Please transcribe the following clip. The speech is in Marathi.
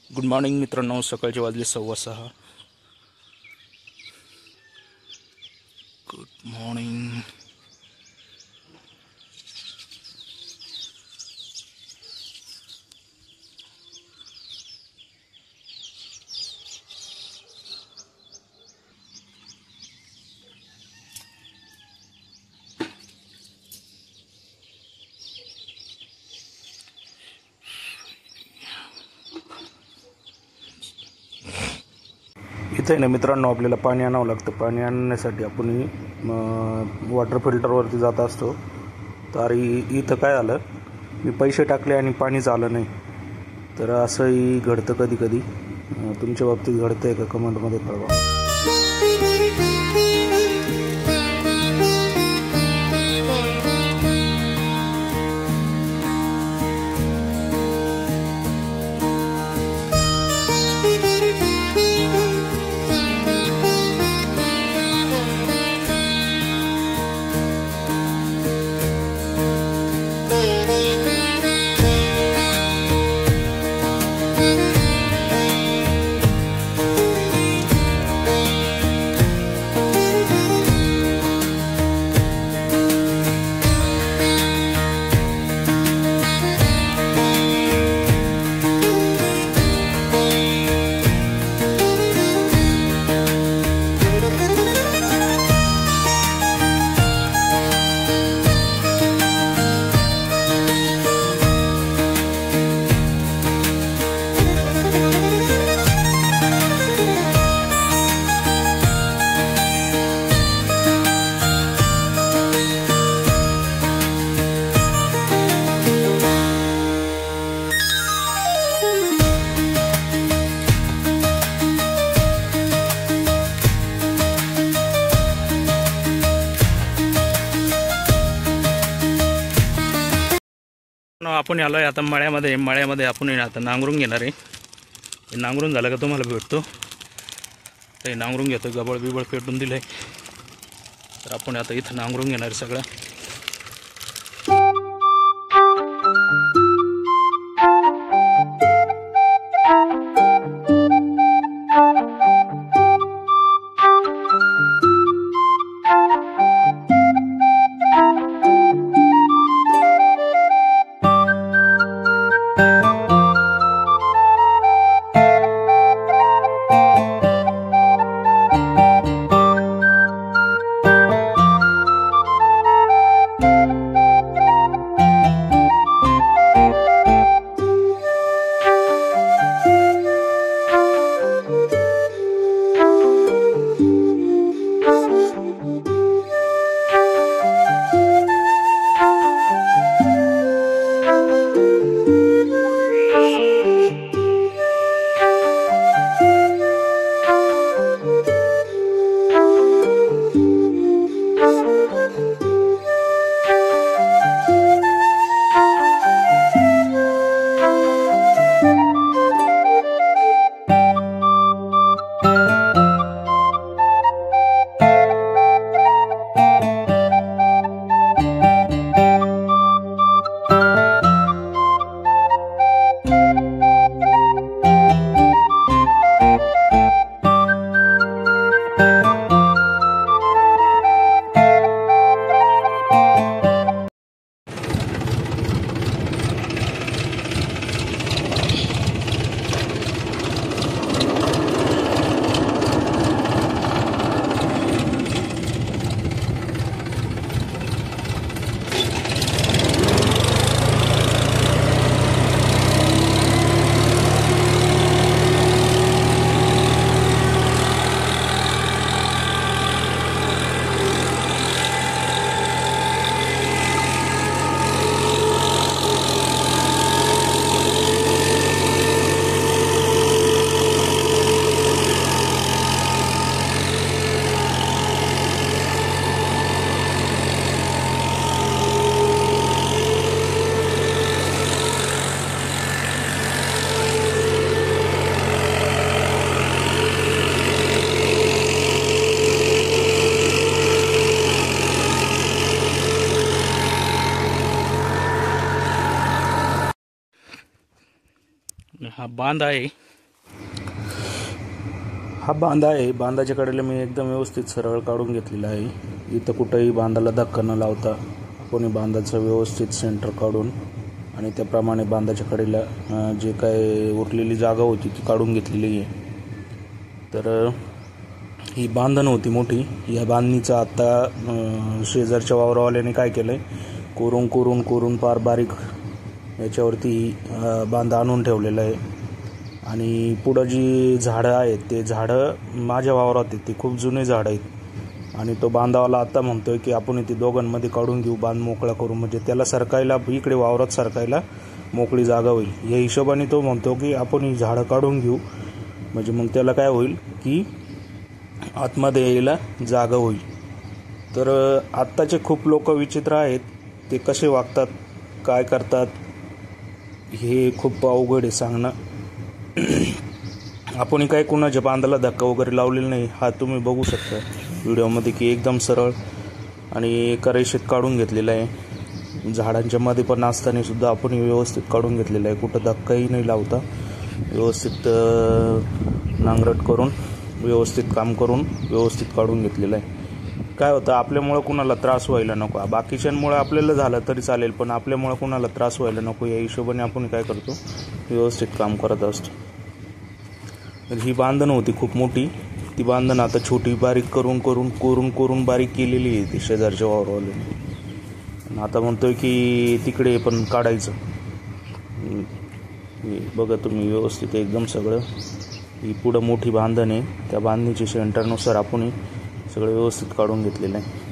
गुड मॉर्निंग मित्रांनो, सकाळचे वाजले 6:15. Good morning. इथे ना मित्रांनो, आपल्याला पाणी आणावं लागतं. पाणी आणण्यासाठी आपण वॉटर फिल्टरवरती जात असतो. तर इथं काय झालं, मी पैसे टाकले आणि पाणीच आलं नाही. तर असंही घडतं कधी कधी. तुमच्या बाबतीत घडतं आहे का? कमेंटमध्ये कळवा. आपण आलोय आता मळ्यामध्ये आपण आता नांगरून घेणार आहे. नांगरून झालं का तुम्हाला भेटतो. ते नांगरून घेतो, गबळ बिबळ पेटून दिलंय. तर आपण आता इथं नांगरून घेणार सगळं. हा बांध आहे. हा बांधा आहे. बांधाच्या कडेला मी एकदम व्यवस्थित सरळ काढून घेतलेला आहे. इथं कुठंही बांधाला धक्का न लावता कोणी बांधाचं व्यवस्थित सेंटर काढून आणि त्याप्रमाणे बांधाच्या कडेला जे काय उरलेली जागा होती ती काढून घेतलेली आहे. तर ही बांधण होती मोठी. या बांधणीचं आत्ता शेजारच्या वावरावाल्याने काय केलं आहे, कोरून फार बारीक याच्यावरती बांध आणून ठेवलेलं आहे. आणि पुढं जी झाडं आहेत ते झाडं माझ्या वावरात आहेत, ते खूप जुने झाडं आहेत. आणि तो बांधावाला आता म्हणतोय की आपण ती दोघांमध्ये काढून घेऊ, बांध मोकळा करू, म्हणजे त्याला सरकायला इकडे वावरात सरकायला मोकळी जागा होईल. या हिशोबाने तो म्हणतो की आपण ही झाडं काढून घेऊ, म्हणजे मग त्याला काय होईल की आतमध्ये यायला जागा होईल. तर आत्ताचे खूप लोक विचित्र आहेत. ते कसे वागतात, काय करतात हे खूप अवघड आहे सांगणं. आपण काय कुणाच्या बांधाला धक्का वगैरे लावलेला नाही. हा तुम्ही बघू शकता व्हिडिओमध्ये की एकदम सरळ आणि एका रेषेत काढून घेतलेला आहे. झाडांच्या मध्ये पण असताना सुद्धा आपण व्यवस्थित काढून घेतलेलं आहे. कुठं धक्काही नाही लावता व्यवस्थित नांगरट करून व्यवस्थित काम करून व्यवस्थित काढून घेतलेलं आहे. काय होतं, आपल्यामुळं कुणाला त्रास व्हायला नको. बाकीच्यांमुळे आपल्याला झालं तरी चालेल, पण आपल्यामुळं कुणाला त्रास व्हायला नको या हिशोबाने आपण काय करतो, व्यवस्थित काम करत असतो. तर ही बांधण होती खूप मोठी. ती बांधण आता छोटी बारीक करून बारीक केलेली आहे ती शेजारच्या वावरावाल्याने. आता म्हणतोय की तिकडे पण काढायचं. बघा तुम्ही व्यवस्थित एकदम सगळं. ही पुढं मोठी बांधण आहे, त्या बांधणीच्या सेंटरनुसार आपण सगळं व्यवस्थित काढून घेतलेलं आहे.